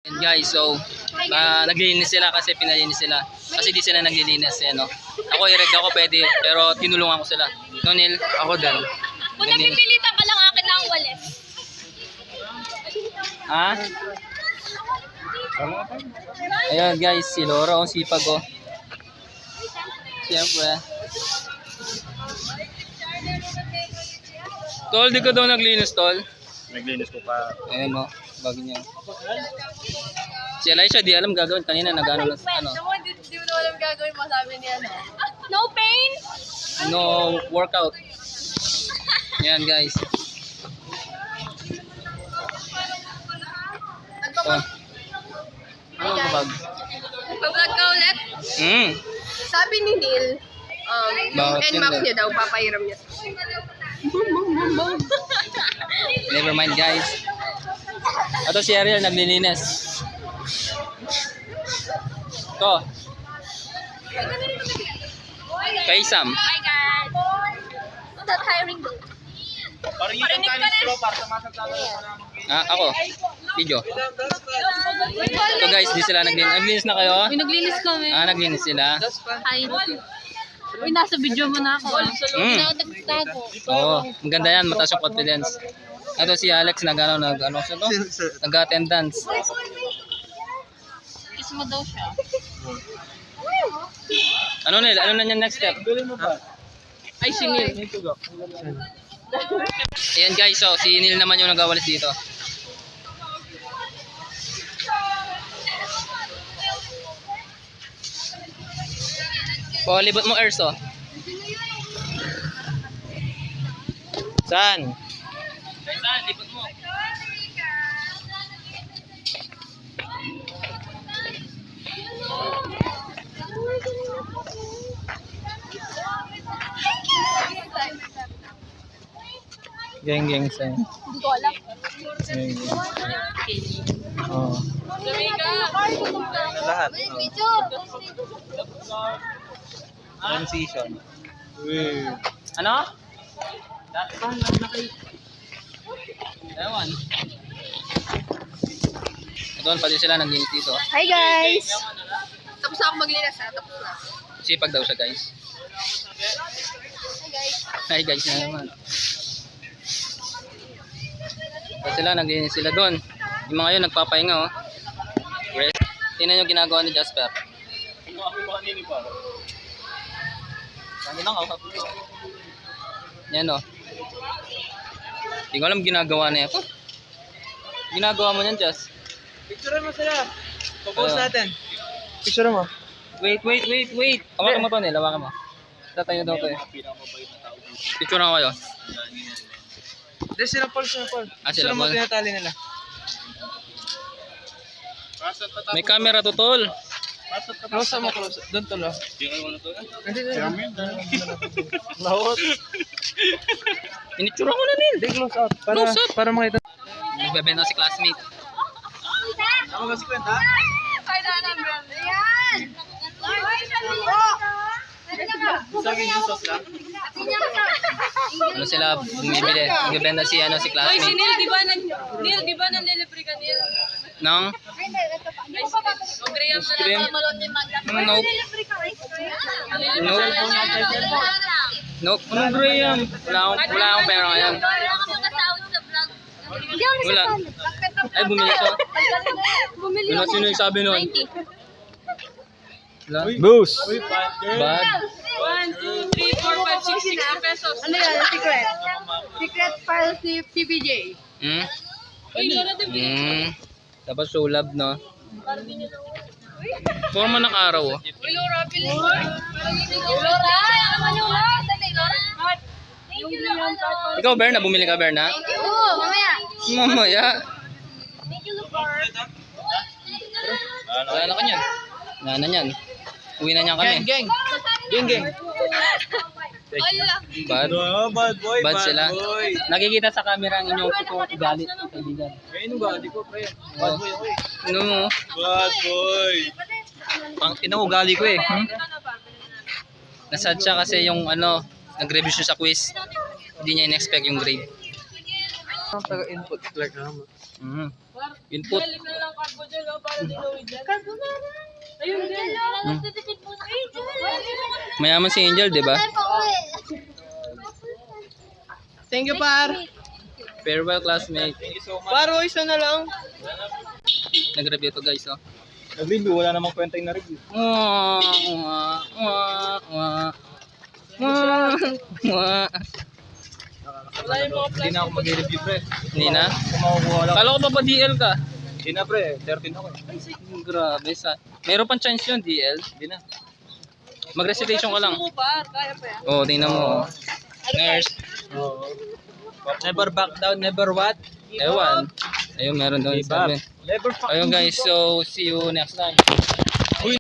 And guys, so naglilinis sila kasi pinalinis sila. Kasi di sila naglilinis, no. Ako ireg ako pwede, pero tinulungan ko sila. No, Neil? Ako din. Kung napipilitan ka lang, akin lang walis. Ha? Ayun guys, si Laura, ang sipag ko. Siyempre. Tol, di ka daw naglinis, Tol? Naglinis ko pa. Ayun mo, bago niya. Si Elisha, di alam gagawin. Kanina nag-ano na, ano. Di mo na alam gagawin mo, sabi niya, no? No pain? No workout. Yan guys. Oh. Ano ka bag? Pag-vlog ka ulit? Sabi ni Neil, yung Bakit NMAX yun, niya daw, papahiram niya. Never mind guys. Ito si Ariel naglilinis. Ito. Kay Sam. Hi guys! Not hiring though. Parinig ka na bro, para samasag lang Ako. Video. Ito guys, di sila naglilinis. Naglilinis na kayo? May naglinis kami. Naglinis sila. Hi. Uy, nasa video mo na ako. Hindi na ako nagtago. Oo, maganda yan, mataas yung confidence. Ito si Alex nag-attendance. Kiss mo daw siya. Ano na yung next step? Ay, si Neil. Ayan guys, so si Neil naman yung nagawalis dito. Libot mo Erso. Saan? Saan? Libot mo. Geng sen. Hindi ko alam. Oh. lahat. Picture! One season. Ano? Ewan. Doon pati sila naglinis dito. Hi guys! Tapos ako maglinis ha, tapos na. Sipag daw siya guys. Hi guys! Hi guys na naman. Pati sila naglinis sila doon. Yung mga yun nagpapahinga oh. Rest. Tingnan yung ginagawa ni Jasper. Yan oh. Hindi ko alam ginagawa na yan. Oh. Ginagawa mo yan, Jas. Picture mo sila. Pag-post natin. Picture mo. Wait. Hawakan mo to, Nel. Hawakan mo. Tatayo daw to eh. Picture na kayo. Hindi, sila Paul. Sila Mo Paul. tinatali nila. May camera to, tol. Close mo. Doon tulo. Hindi. Lahot. Inicture ko na, Nel. Hindi, close up. Close up. Para makita. Nagbebenta si classmate. Ako ba si Kwenta? Ayan! Saging yung sauce lang. Ano sila bumibili? Nagbebenta si Oy, si classmate. Neil, di ba nanlilibre ka, Neil? Nang? Mag-ream Cream? na lang malon ni Magda. Nope. Nope. Nope. Anong Graham? Wala akong pera ngayon. Wala kami kasahod sa vlog. Wala. Ay, bumili siya. Bumili Ano, ako. sino yung sabi nun? 90. Wala. Boost. Bad. 1, 2, 3, 4, 5, 6, 60 pesos. Ano yan? Secret. Secret file si PBJ. Hmm? Uy, Lora, Dapat sulab, no? Forma ng araw, oh. Uy, Lora, bilis mo. Lora, ano naman yung Lora? Saan yung Lora? Thank you, Lora. Ikaw, Berna, bumili ka, Berna? Oo, mamaya. Mamaya. Thank you, Lora. Wala na kanyan. Wala na yan. Uwi na niya kami. Gang. Ala. Bad. Bad boy. Bad sila. Boy. Nakikita sa camera ang inyong totoong ugali. Kaibigan. Ngayon ba? Di ko pre. Bad boy ako eh. Ano mo? Bad boy. Ang pinaugali ko eh. Nasad siya kasi yung ano, nag-review siya sa quiz. Hindi niya in-expect yung grade. Ang taga-input. Like naman. Input. Ayun din. Mayaman si Angel, di ba? Thank you, par. Farewell, classmate. Paro, isa na lang. Nag-review to guys, oh. Nag-review, wala namang kwenta yung na-review. Hindi na ako mag-review, pre. Hindi na? Kung makukuha lang. Kala ko pa DL ka. Hindi na, pre. 13 ako eh. Grabe sa. Meron pang chance yun, DL. Hindi na. Mag-recitation ka lang. Kaya pa yan. Oh, tingnan mo. Nurse. Oo. Never back down, never what? Ewan. Ayun, meron daw yung sabi. Never fuck. Ayun guys, so see you next time.